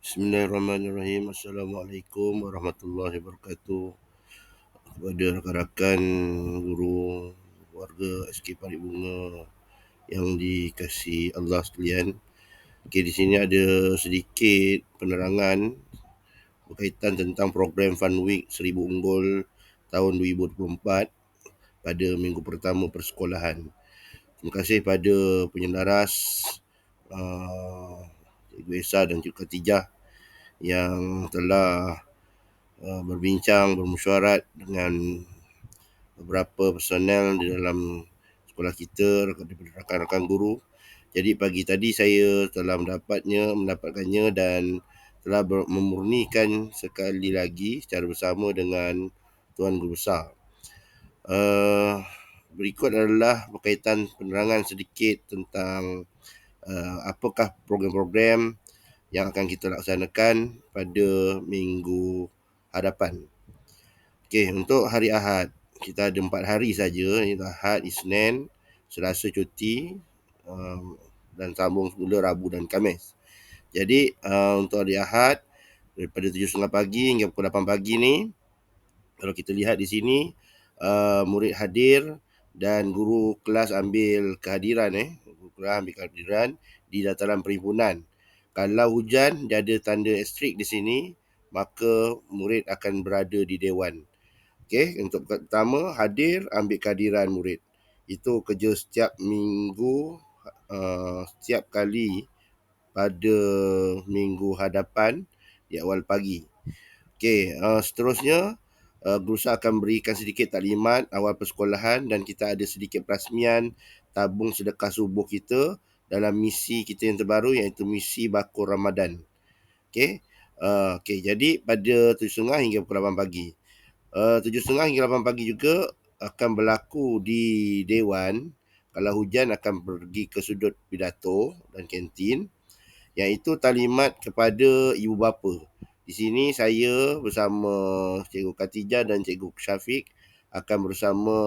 Bismillahirrahmanirrahim. Assalamualaikum warahmatullahi wabarakatuh. Kepada rakan-rakan guru warga SK Parit Bunga yang dikasihi Allah sekalian. Okey, di sini ada sedikit penerangan berkaitan tentang program Fun Week 1000 Unggul tahun 2024 pada minggu pertama persekolahan. Terima kasih pada penyendaras Cikgu Esa dan Cikgu Khatijah yang telah berbincang, bermesyuarat dengan beberapa personel di dalam sekolah kita, rakan-rakan guru. Jadi pagi tadi saya telah mendapatkannya dan telah memurnikan sekali lagi secara bersama dengan Tuan Guru Besar. Berikut adalah berkaitan penerangan sedikit tentang apakah program-program yang akan kita laksanakan pada minggu hadapan. Okey, untuk hari Ahad, kita ada 4 hari saja, iaitu Ahad, Isnin, Selasa cuti dan sambung semula Rabu dan Khamis. Jadi untuk hari Ahad, daripada 7.30 pagi hingga pukul 8 pagi ni, kalau kita lihat di sini, murid hadir dan guru kelas ambil kehadiran di dataran perhimpunan. Kalau hujan, dia ada tanda astrik di sini, maka murid akan berada di dewan. Okey, untuk pertama, hadir ambil kehadiran murid. Itu kerja setiap minggu, setiap kali pada minggu hadapan di awal pagi. Okey, seterusnya guru besar akan berikan sedikit taklimat awal persekolahan dan kita ada sedikit perasmian tabung sedekah subuh kita dalam misi kita yang terbaru, iaitu misi Bakul Ramadan. Okey, jadi pada 7.30 hingga pukul 8 pagi. 7.30 hingga 8 pagi juga akan berlaku di Dewan. Kalau hujan akan pergi ke sudut pidato dan kantin, iaitu taklimat kepada ibu bapa. Di sini saya bersama Cikgu Khatijah dan Cikgu Syafiq akan bersama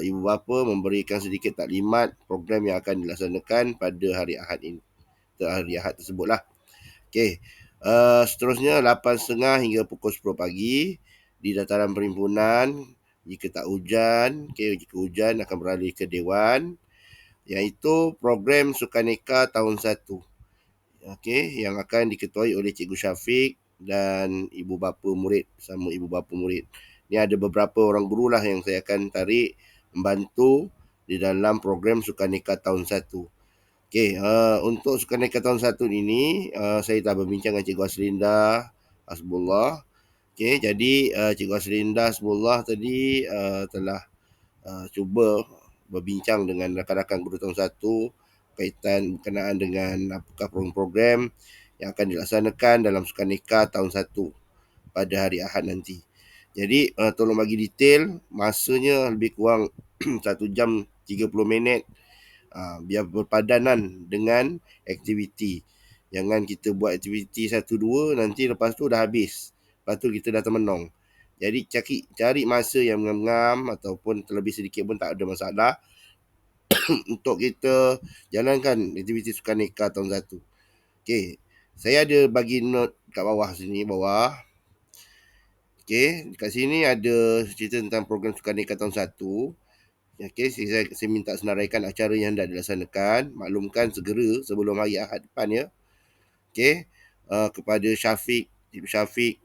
ibu bapa memberikan sedikit taklimat program yang akan dilaksanakan pada hari Ahad ini, hari Ahad tersebutlah. Okey. Seterusnya 8.30 hingga pukul 10 pagi di dataran perhimpunan. Jika tak hujan, jika hujan akan beralih ke Dewan, iaitu program Sukaneka tahun 1. Yang akan diketuai oleh Cikgu Syafiq dan ibu bapa murid bersama ibu bapa murid. Ini ada beberapa orang guru lah yang saya akan tarik membantu di dalam program Sukaneka tahun 1. Untuk Sukaneka tahun 1 ini, saya telah berbincang dengan Cikgu Aslinda Hasbullah. Jadi Cikgu Aslinda Hasbullah tadi telah cuba berbincang dengan rakan-rakan guru tahun 1 kaitan berkenaan dengan apakah program-program yang akan dilaksanakan dalam Sukaneka tahun 1 pada hari Ahad nanti. Jadi tolong bagi detail, masanya lebih kurang 1 jam 30 minit, biar berpadanan dengan aktiviti. Jangan kita buat aktiviti 1-2, nanti lepas tu dah habis. Lepas tu kita dah termenung. Jadi cari masa yang ngam-ngam ataupun terlebih sedikit pun tak ada masalah untuk kita jalankan aktiviti Sukaneka tahun 1. Okey, saya ada bagi note kat bawah sini, Okey, kat sini ada cerita tentang program Sukaneka tahun 1. Okey, saya minta senaraikan acara yang hendak dilaksanakan, maklumkan segera sebelum hari Ahad depan ya. Okey, kepada Syafiq, Cikgu Syafiq,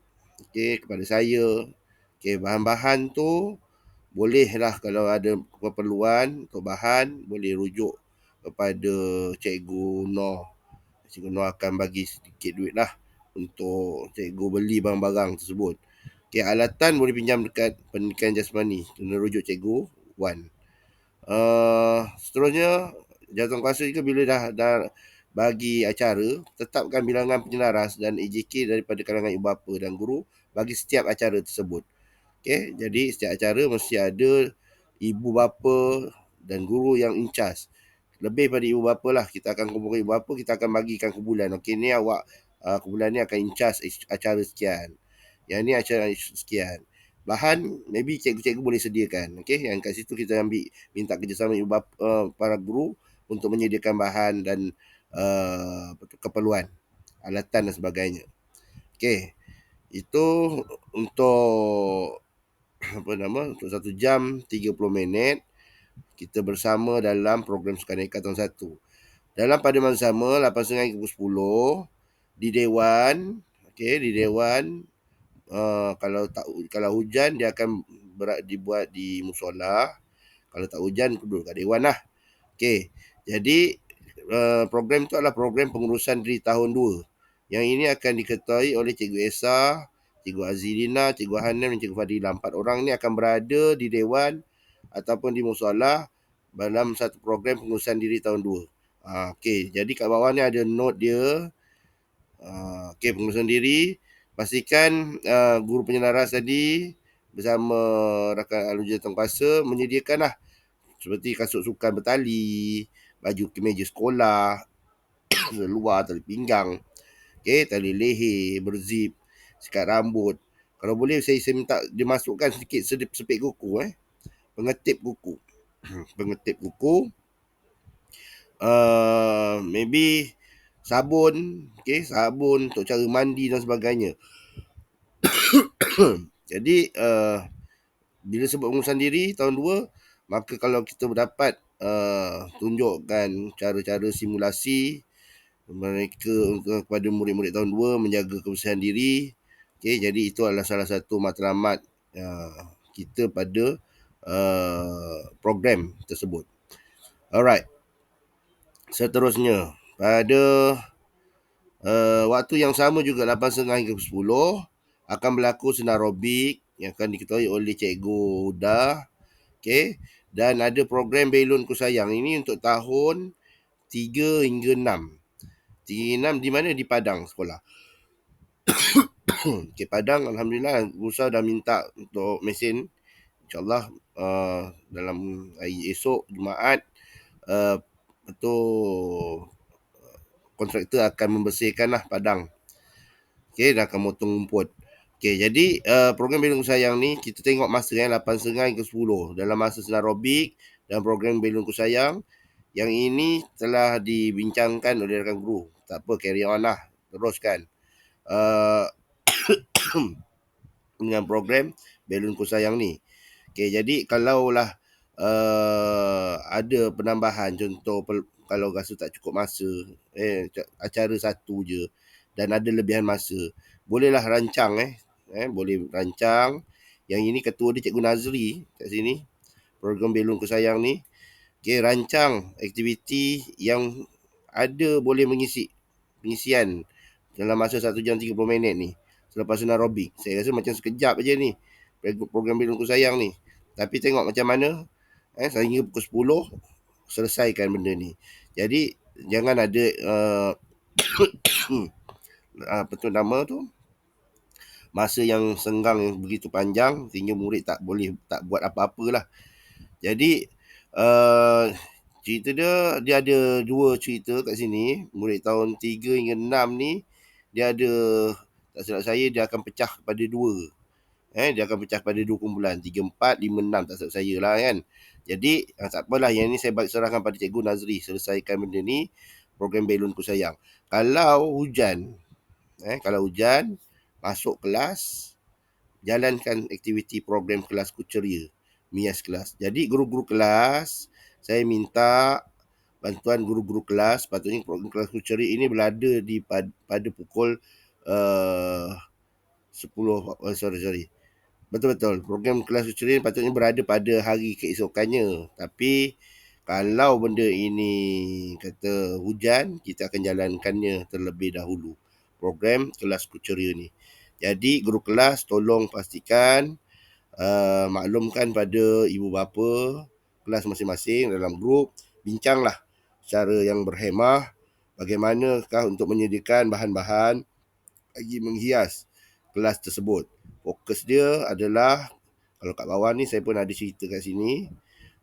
kepada saya. Okey, bahan-bahan tu bolehlah kalau ada keperluan untuk bahan, boleh rujuk kepada Cikgu Noh. Cikgu Noh akan bagi sedikit duit lah untuk cikgu beli barang-barang tersebut. Alatan boleh pinjam dekat pendidikan jasmani. Kena rujuk Cikgu Wan. Seterusnya, jawatankuasa juga bila dah bagi acara, tetapkan bilangan penyenaras dan EJK daripada kalangan ibu bapa dan guru bagi setiap acara tersebut. Jadi setiap acara mesti ada ibu bapa dan guru yang in charge. Lebih pada ibu bapa lah, kita akan kumpulkan ibu bapa, kita akan bagikan kumpulan. Ni awak kumpulan ni akan in charge acara sekian. Yang ni acara sekian. Bahan maybe cikgu-cikgu boleh sediakan. Yang kat situ kita ambil minta kerjasama ibu bapa, para guru untuk menyediakan bahan dan keperluan. alatan dan sebagainya. Okey. Itu untuk untuk 1 jam 30 minit kita bersama dalam program Sukaneka tahun 1. Dalam pada masa sama 8.30 hingga pukul 10 di Dewan, di Dewan, kalau hujan dia akan dibuat di musola. Kalau tak hujan duduk kat Dewan lah. Okey. Jadi program itu adalah program pengurusan diri tahun 2. Yang ini akan diketuai oleh Cikgu Esa, Cikgu Azilina, Cikgu Hanan dan Cikgu Fadila. 4 orang ni akan berada di Dewan ataupun di musola dalam satu program pengurusan diri tahun 2. Okey, jadi kat bawah ni ada note dia. Okey, pengurusan diri. Pastikan guru penyelaras tadi bersama rakan Aluja Tempasa menyediakanlah seperti kasut sukan bertali, baju kemeja sekolah, seluar, tali pinggang, tali leher, berzip, sikat rambut. Kalau boleh saya minta dimasukkan sedikit sepit kuku, pengetip kuku. Pengetip kuku. Maybe sabun, sabun untuk cara mandi dan sebagainya. Jadi bila sebut pengurusan diri tahun 2, maka kalau kita dapat tunjukkan cara-cara simulasi mereka kepada murid-murid tahun 2 menjaga kebersihan diri. Jadi itu adalah salah satu matlamat kita pada program tersebut. Alright. Seterusnya, pada waktu yang sama juga 8.30 hingga 10 akan berlaku senar aerobik yang akan diketuai oleh Cikgu Huda. Dan ada program Belon Ku Sayang. Ini untuk tahun 3 hingga 6. 3 hingga 6 di mana? Di Padang sekolah. Padang, Alhamdulillah, Musa dah minta untuk mesin. InsyaAllah dalam hari esok, Jumaat, betul kontraktor akan membersihkan lah Padang. Dan akan motong rumput. Jadi program Belon Ku Sayang ni kita tengok masa 8.30 hingga 10 dalam masa senar aerobik dan program Belon Ku Sayang. Yang ini telah dibincangkan oleh rakan guru. Tak apa, carry on lah. Teruskan. Dengan program Belon Ku Sayang ni. Jadi kalaulah ada penambahan, contoh kalau rasa tak cukup masa, acara satu je dan ada lebihan masa, bolehlah rancang boleh rancang. Yang ini ketua dia Cikgu Nazri kat sini. Program Belon Ku Sayang ni. Rancang aktiviti yang ada boleh mengisi pengisian dalam masa 1 jam 30 minit ni selepas senar aerobik. Saya rasa macam sekejap aja ni program Belon Ku Sayang ni. Tapi tengok macam mana sehingga pukul 10 selesaikan benda ni. Jadi jangan ada apa tu nama tu, masa yang senggang yang begitu panjang sehingga murid tak buat apa-apa lah. Jadi cerita dia ada 2 cerita kat sini. Murid tahun 3 hingga 6 ni dia ada, tak silap saya, dia akan pecah kepada 2. Dia akan pecah pada 2 kumpulan, 3, 4, 5, 6, tak silap saya lah kan. Jadi tak apalah, yang ni saya bagi serahkan pada Cikgu Nazri selesaikan benda ni, program Belon Ku Sayang. Kalau hujan, masuk kelas, jalankan aktiviti program kelas Ku Ceria, mias kelas. Jadi guru-guru kelas, saya minta bantuan guru-guru kelas. Patutnya program kelas Ku Ceria ini berada pada pukul 10, sorry. Betul-betul. Program kelas Ku Ceria patutnya berada pada hari keesokannya. Tapi kalau benda ini kata hujan, kita akan jalankannya terlebih dahulu, program kelas Ku Ceria ni. Jadi guru kelas tolong pastikan maklumkan pada ibu bapa kelas masing-masing dalam grup, bincanglah cara yang berhemah, bagaimanakah untuk menyediakan bahan-bahan bagi menghias kelas tersebut. Fokus dia adalah, kalau kat bawah ni saya pun ada cerita kat sini,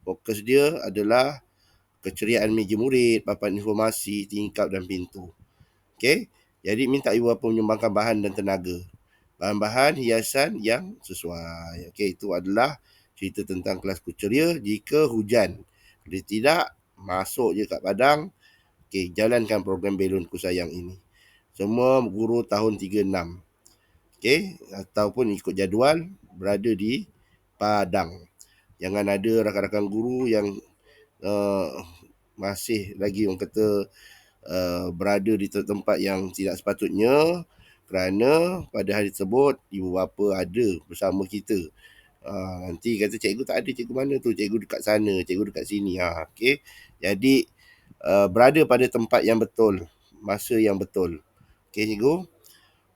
fokus dia adalah keceriaan meja murid, papan informasi, tingkap dan pintu. Jadi minta ibu bapa menyumbangkan bahan dan tenaga, bahan-bahan hiasan yang sesuai. Itu adalah cerita tentang kelas Ku Ceria jika hujan. Kalau tidak, masuk je kat Padang. Jalankan program Belon Ku Sayang ini. Semua guru tahun 36. Okey, ataupun ikut jadual berada di Padang. Jangan ada rakan-rakan guru yang uh, masih lagi orang kata berada di tempat yang tidak sepatutnya, kerana pada hari tersebut ibu bapa ada bersama kita. Nanti kata cikgu tak ada, cikgu mana tu, cikgu dekat sana, cikgu dekat sini. Okay. Jadi berada pada tempat yang betul, masa yang betul. Okay, cikgu.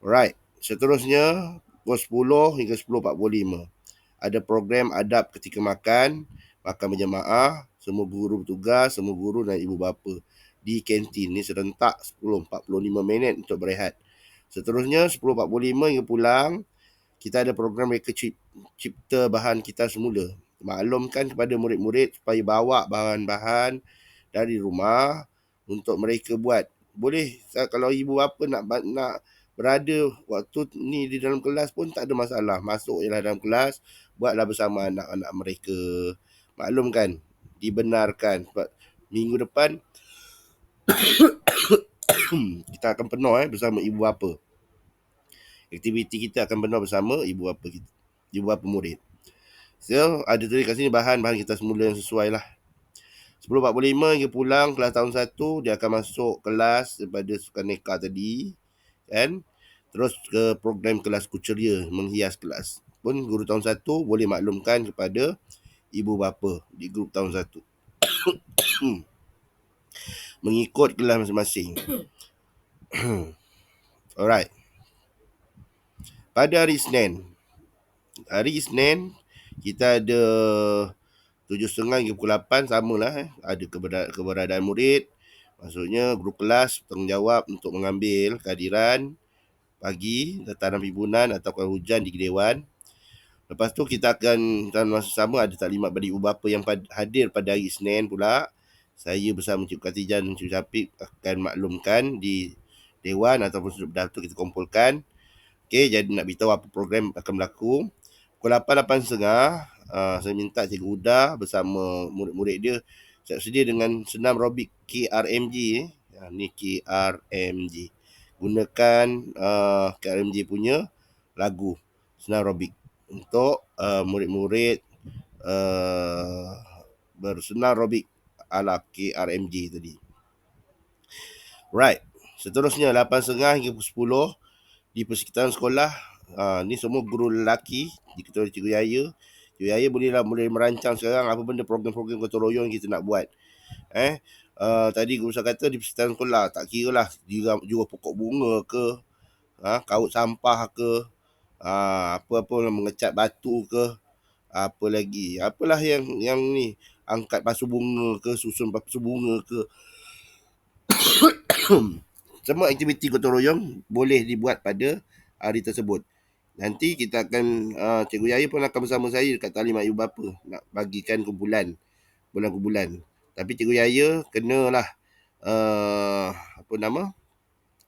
Alright. Seterusnya pukul 10 hingga 10.45 ada program adab ketika makan, makan berjemaah, semua guru bertugas, semua guru dan ibu bapa di kantin ni serentak 10.45 minit untuk berehat. Seterusnya 10.45 hingga pulang, kita ada program mereka cipta bahan kita semula. Maklumkan kepada murid-murid supaya bawa bahan-bahan dari rumah untuk mereka buat. Boleh kalau ibu bapa nak berada waktu ni di dalam kelas pun tak ada masalah. Masuk je lah dalam kelas, buatlah bersama anak-anak mereka. Maklum kan, dibenarkan. Sebab minggu depan kita akan penuh bersama ibu bapa. Aktiviti kita akan penuh bersama ibu bapa kita, ibu bapa murid. So, ada tulis kat sini bahan-bahan kita semula yang sesuai lah. 10.45 hingga pulang kelas tahun 1, dia akan masuk kelas daripada sukan neka tadi. Kan? Terus ke program kelas kuceria, menghias kelas. Pun guru tahun 1 boleh maklumkan kepada ibu bapa di grup tahun 1. Mengikut kelas masing-masing. Alright. Pada hari Isnin, kita ada 7.30 hingga pukul 8, samalah. Ada keberadaan murid. Maksudnya guru kelas bertanggungjawab untuk mengambil kehadiran pagi, dataran himpunan atau hujan di Dewan. Lepas tu kita akan dalam masa sama ada taklimat bagi ibu bapa yang hadir pada hari Isnin pula. Saya bersama Encik Khatijah dan Encik Syafiq akan maklumkan di Dewan ataupun sudut berdaftar kita kumpulkan. Okey, jadi nak beritahu apa program akan berlaku. Pukul 8.30, saya minta Cikgu Huda bersama murid-murid dia siap sedia dengan senam robik KRMG. Ni KRMG. Gunakan KRMG punya lagu senam robik untuk murid-murid bersenam robik ala KRMG tadi. Right. Seterusnya 8.30 hingga 10 di persekitaran sekolah. Ni semua guru lelaki diketuai Cikgu Yaya. Cikgu Yaya boleh merancang sekarang apa benda program-program gotong royong yang kita nak buat. Tadi guru saya kata di persekitaran sekolah, tak kira lah jual pokok bunga ke, kaut sampah ke, apa-apa mengecat batu ke, apa lagi, apalah yang ni, angkat pasu bunga ke, susun pasu bunga ke. Semua aktiviti gotong royong boleh dibuat pada hari tersebut. Nanti kita akan Cikgu Yaya pun akan bersama saya dekat taklimat ibu bapa nak bagikan kumpulan bulan-bulan. Tapi Cikgu Yaya kenalah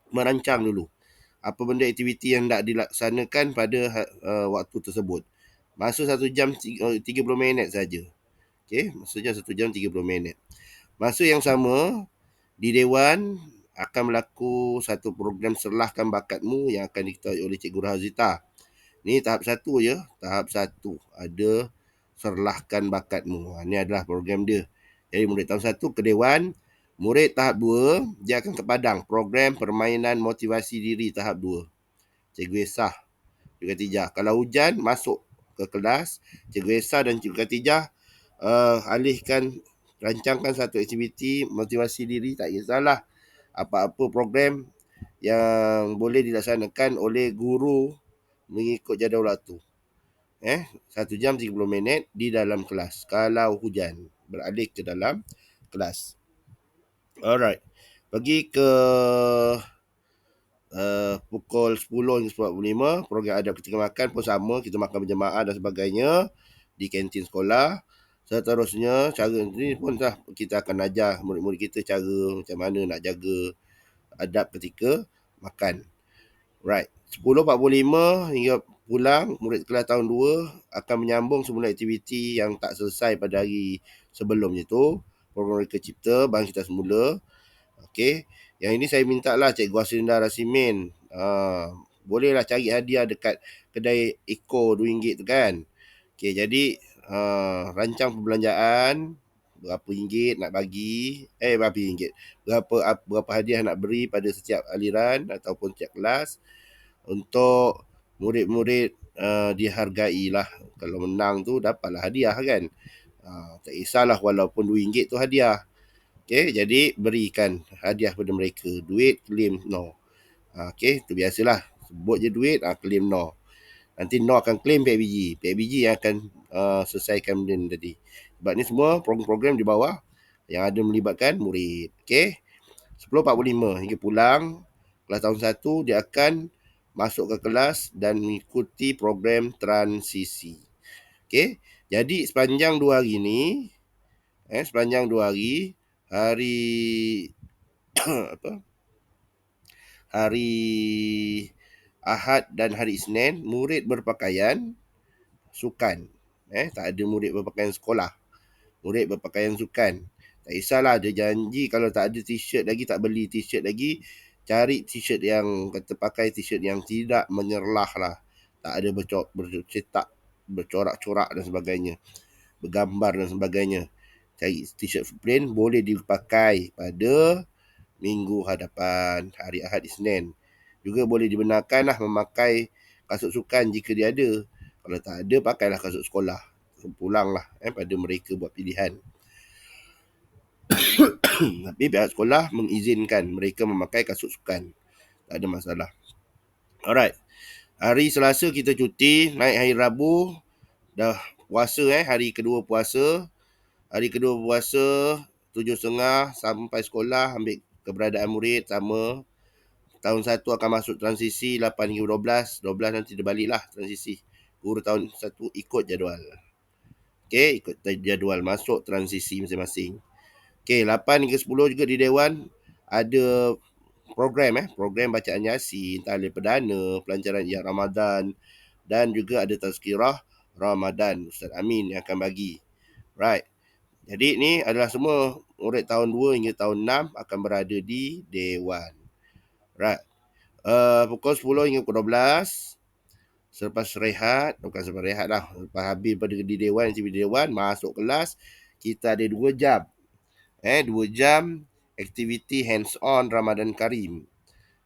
merancang dulu apa benda aktiviti yang nak dilaksanakan pada waktu tersebut. Masa 1 jam 30 minit saja. Okey, maksudnya 1 jam 30 minit. Masa yang sama di Dewan akan berlaku satu program serlahkan bakatmu yang akan diketahui oleh Cikgu Rahazita. Ni tahap 1 je. Tahap 1 ada serlahkan bakatmu. Ni adalah program dia. Jadi murid tahun 1 ke Dewan. Murid tahap 2 dia akan ke Padang. Program permainan motivasi diri tahap 2. Cikgu Esah, Cikgu Khatijah. Kalau hujan masuk ke kelas, Cikgu Esah dan Cikgu Khatijah rancangkan satu aktiviti motivasi diri. Tak kisahlah apa-apa program yang boleh dilaksanakan oleh guru mengikut jadual waktu. 1 jam 30 minit di dalam kelas. Kalau hujan, beralih ke dalam kelas. Alright. Pergi ke pukul 10 hingga 10.45, program adab ketika makan pun sama. Kita makan berjemaah dan sebagainya di kantin sekolah. Seterusnya, cara ni pun kita akan ajar murid-murid kita cara macam mana nak jaga adab ketika makan. Right. 10.45 hingga pulang, murid kelas tahun 2 akan menyambung semula aktiviti yang tak selesai pada hari sebelumnya tu. Program mereka cipta bahan kita semula. Okey. Yang ini saya minta lah Cikgu Haslinda Rasimin. Bolehlah cari hadiah dekat kedai Eko RM2 tu kan. Okey, jadi rancang perbelanjaan berapa ringgit nak bagi, berapa ringgit. Berapa hadiah nak beri pada setiap aliran ataupun setiap kelas untuk murid-murid dihargai lah. Kalau menang tu dapatlah hadiah kan. Tak kisahlah walaupun RM2 tu hadiah. Okey, jadi berikan hadiah pada mereka. Duit claim no. Okey, tu biasalah. Sebut je duit, claim no. Nanti no akan claim PIBG. PIBG yang akan selesaikan benda ni tadi. Sebab ni semua program-program di bawah yang ada melibatkan murid. Okey. 10.45 hingga pulang. Kelas tahun 1 dia akan masuk ke kelas dan mengikuti program transisi. Okey. Jadi sepanjang 2 hari ni, sepanjang 2 hari, hari apa? Hari Ahad dan hari Isnin, murid berpakaian sukan. Tak ada murid berpakaian sekolah. Murid berpakaian sukan. Tak kisahlah, dia janji kalau tak ada t-shirt lagi, tak beli t-shirt lagi, cari t-shirt yang kata pakai t-shirt yang tidak menyerlah lah. Tak ada bercetak, bercorak-corak dan sebagainya. Bergambar dan sebagainya. Cari t-shirt plain boleh dipakai pada minggu hadapan, hari Ahad Isnin. Juga boleh dibenarkan lah memakai kasut sukan jika dia ada. Kalau tak ada, pakailah kasut sekolah. Pulanglah pada mereka buat pilihan. Tapi pihak sekolah mengizinkan mereka memakai kasut sukan. Tak ada masalah. Alright. Hari Selasa kita cuti, naik hari Rabu dah puasa hari kedua puasa. Hari kedua puasa 7.30 sampai sekolah, ambil keberadaan murid sama. Tahun 1 akan masuk transisi 8 hingga 12. 12 nanti dia baliklah transisi. Guru tahun 1 ikut jadual. Okey, ikut jadual masuk transisi masing-masing. Okey, 8 hingga 10 juga di Dewan ada program bacaan Yasin, tahlil perdana, pelancaran Iyad Ramadan dan juga ada tazkirah Ramadan Ustaz Amin yang akan bagi. Right. Jadi ni adalah semua murid tahun 2 hingga tahun 6 akan berada di Dewan. Right. Pukul 10 hingga pukul 12 selepas rehat, bukan selepas rehat lah, lepas habis pada di Dewan, aktiviti Dewan, masuk kelas, kita ada 2 jam. 2 jam aktiviti hands-on Ramadan Karim.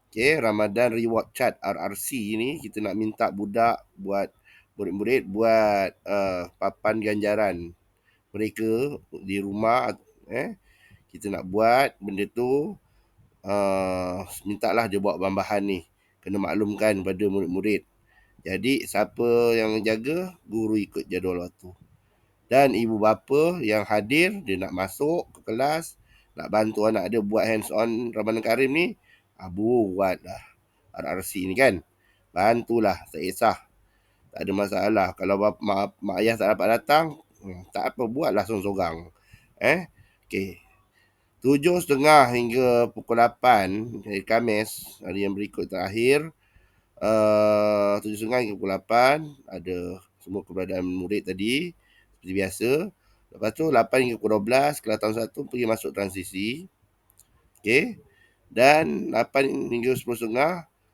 Okay, Ramadan Reward Chat RRC ni kita nak minta budak buat, murid-murid buat papan ganjaran mereka di rumah. Kita nak buat benda tu, mintalah dia buat bahan-bahan ni. Kena maklumkan pada murid-murid. Jadi siapa yang jaga, guru ikut jadual waktu. Dan ibu bapa yang hadir, dia nak masuk ke kelas, nak bantu anak dia buat hands-on Ramadan Karim ni, buat lah RRC ni kan. Bantulah, tak kisah. Tak ada masalah. Kalau mak ayah tak dapat datang, tak apa, buatlah seorang-seorang. Okey. 7.30 hingga pukul 8 hari Khamis, hari yang berikut terakhir. 7.30 hingga pukul 8 ada semua keberadaan murid tadi seperti biasa. Lepas tu 8 hingga pukul 12 kelas tahun 1 pergi masuk transisi. Okey. Dan 8 hingga 10.30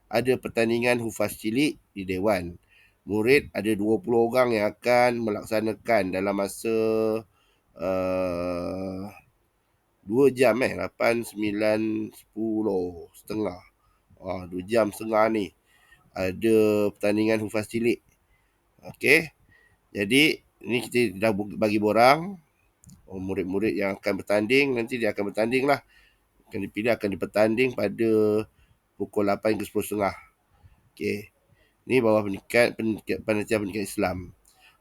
ada pertandingan hufaz cilik di Dewan. Murid ada 20 orang yang akan melaksanakan dalam masa 2 jam 8, 9, 10 setengah. 2 jam setengah ni ada pertandingan hufaz cilik. Okey. Jadi ni kita dah bagi borang murid-murid yang akan bertanding, nanti dia akan bertanding lah. Akan dipilih, akan dipertanding pada pukul 8 hingga 10.30. Okey. Ni bawah panitia pendidikan Islam.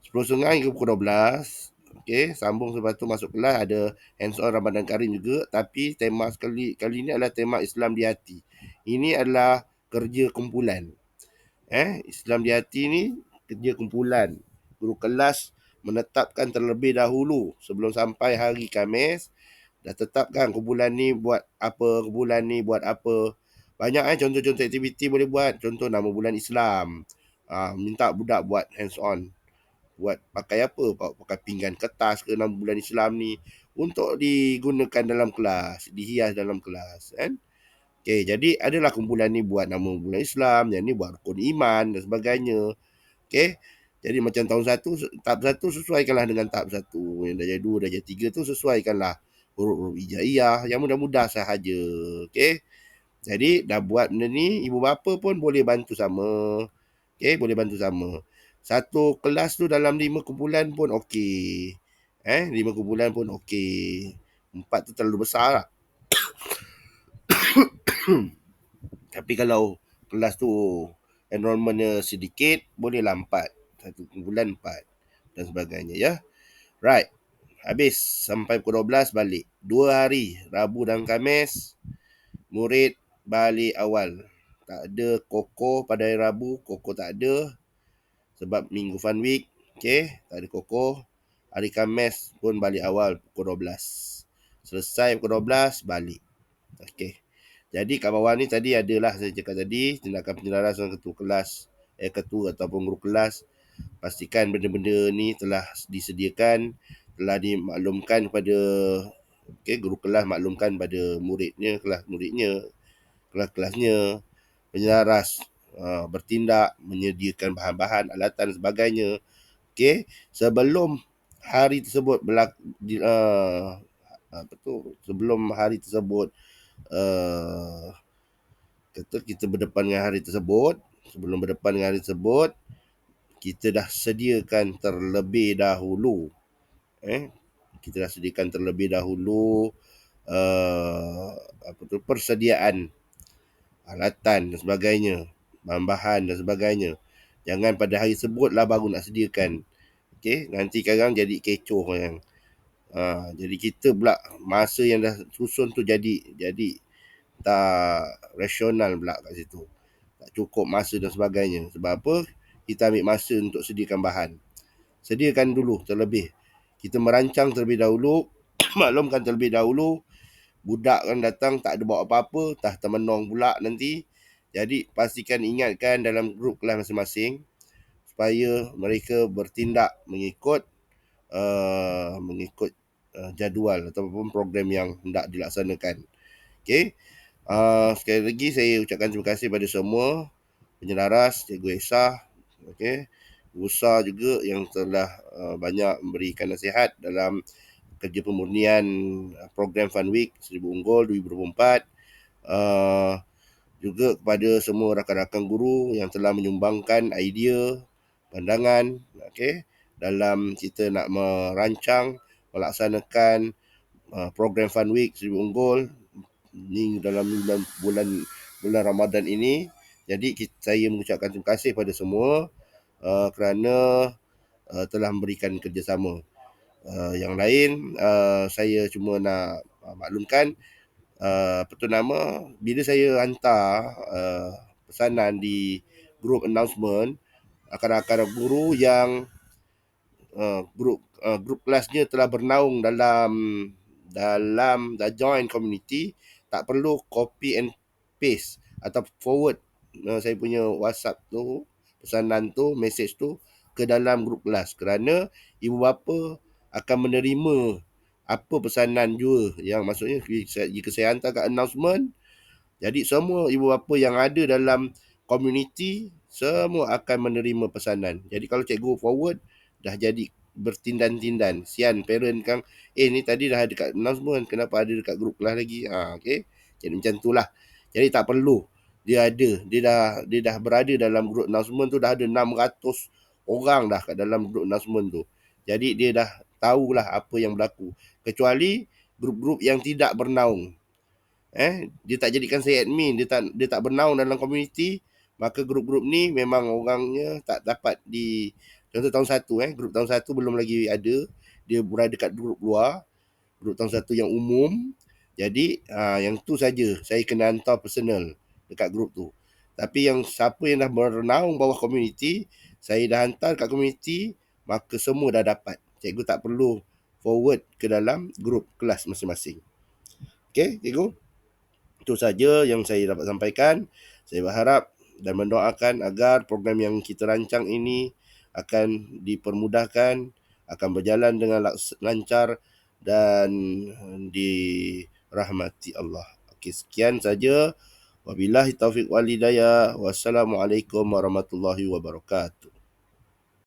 10.30 hingga pukul 12. Okey, sambung selepas tu masuk kelas ada hands-on Ramadan Karim juga, tapi tema kali ni adalah tema Islam di hati. Ini adalah kerja kumpulan. Islam di hati ni kerja kumpulan. Guru kelas menetapkan terlebih dahulu sebelum sampai hari Khamis, dah tetapkan kumpulan ni buat apa, kumpulan ni buat apa. Banyak contoh-contoh aktiviti boleh buat. Contoh nama bulan Islam. Minta budak buat hands on. Buat pakai apa? Pakai pinggan kertas ke nama bulan Islam ni untuk digunakan dalam kelas, dihias dalam kelas kan. Okey, jadi adalah kumpulan ni buat nama bulan Islam, yang ni buat rukun iman dan sebagainya. Okey. Jadi macam tahun satu, tahap satu sesuaikanlah dengan tahap satu. Yang darjah dua, darjah tiga tu sesuaikanlah huruf-huruf hijaiyah yang mudah-mudah sahaja. Okey. Jadi dah buat benda ni, ibu bapa pun boleh bantu sama. Okey, boleh bantu sama. Satu kelas tu dalam 5 kumpulan pun okey. 5 kumpulan pun okey. 4 tu terlalu besar lah. Tapi kalau kelas tu enrollmentnya sedikit, bolehlah 4. Satu kumpulan 4 dan sebagainya ya. Right. Habis sampai pukul 12 balik. 2 hari, Rabu dan Khamis, murid balik awal. Tak ada koko pada hari Rabu, koko tak ada sebab minggu fun week. Okay, tak ada koko. Hari Khamis pun balik awal pukul 12. Selesai pukul 12 balik. Okay. Jadi kat bawah ni tadi adalah saya cakap tadi, tindakan penyelarasan ketua kelas, ketua ataupun guru kelas. Pastikan benda-benda ni telah disediakan, telah dimaklumkan kepada guru kelas, maklumkan pada muridnya, kelas-kelasnya, penyelaras bertindak, menyediakan bahan-bahan, alatan sebagainya. Sebelum hari tersebut sebelum hari tersebut kata kita berdepan dengan hari tersebut, sebelum berdepan dengan hari tersebut, kita dah sediakan terlebih dahulu. Kita dah sediakan terlebih dahulu persediaan alatan dan sebagainya, bahan-bahan dan sebagainya. Jangan pada hari sebut lah baru nak sediakan. Okey, nanti kadang jadi kecoh yang. Jadi kita pula masa yang dah susun tu jadi tak rasional pula kat situ. Tak cukup masa dan sebagainya. Sebab apa? Kita ambil masa untuk sediakan bahan. Sediakan dulu terlebih. Kita merancang terlebih dahulu, maklumkan terlebih dahulu. Budak kan datang tak ada bawa apa-apa, dah termenung pula nanti. Jadi pastikan ingatkan dalam grup kelas masing-masing supaya mereka bertindak mengikut jadual ataupun program yang hendak dilaksanakan. Okey. Sekali lagi saya ucapkan terima kasih pada semua penyelaras, Cikgu Esah, okey, Usa juga yang telah banyak memberikan nasihat dalam kerja pemurnian program Fun Week 1000 Unggul 2024. Juga kepada semua rakan-rakan guru yang telah menyumbangkan idea, pandangan, dalam kita nak merancang, melaksanakan program Fun Week 1000 Unggul ni dalam bulan Ramadan ini. Jadi saya mengucapkan terima kasih pada semua kerana telah memberikan kerjasama. Yang lain saya cuma nak maklumkan bila saya hantar pesanan di group announcement, rakan-rakan guru yang grup kelasnya telah bernaung dalam dah join community, tak perlu copy and paste atau forward saya punya WhatsApp tu, pesanan tu, message tu ke dalam grup kelas, kerana ibu bapa akan menerima apa pesanan juga, yang maksudnya jika saya hantar kat announcement, jadi semua ibu bapa yang ada dalam community semua akan menerima pesanan. Jadi kalau cikgu forward, dah jadi bertindan-tindan. Sian parent kang, ni tadi dah ada kat announcement, kenapa ada dekat grup kelas lagi? Okey. Jadi macam itulah. Jadi tak perlu. Dia dah berada dalam grup announcement tu, dah ada 600 orang dah kat dalam grup announcement tu. Jadi dia dah tahulah apa yang berlaku. Kecuali grup-grup yang tidak bernaung. Dia tak jadikan saya admin, dia tak bernaung dalam komuniti, maka grup-grup ni memang orangnya tak dapat di. Contoh tahun 1, grup tahun 1 belum lagi ada, dia berada kat grup luar, grup tahun 1 yang umum. Jadi yang tu saja saya kena hantar personal dekat grup tu. Tapi yang siapa yang dah bernaung bawah komuniti, saya dah hantar kat komuniti, maka semua dah dapat. Cikgu tak perlu forward ke dalam grup kelas masing-masing. Okey, cikgu. Itu saja yang saya dapat sampaikan. Saya berharap dan mendoakan agar program yang kita rancang ini akan dipermudahkan, akan berjalan dengan lancar dan dirahmati Allah. Okey, sekian saja. Wabillahi taufiq wal hidayah. Wassalamualaikum warahmatullahi wabarakatuh.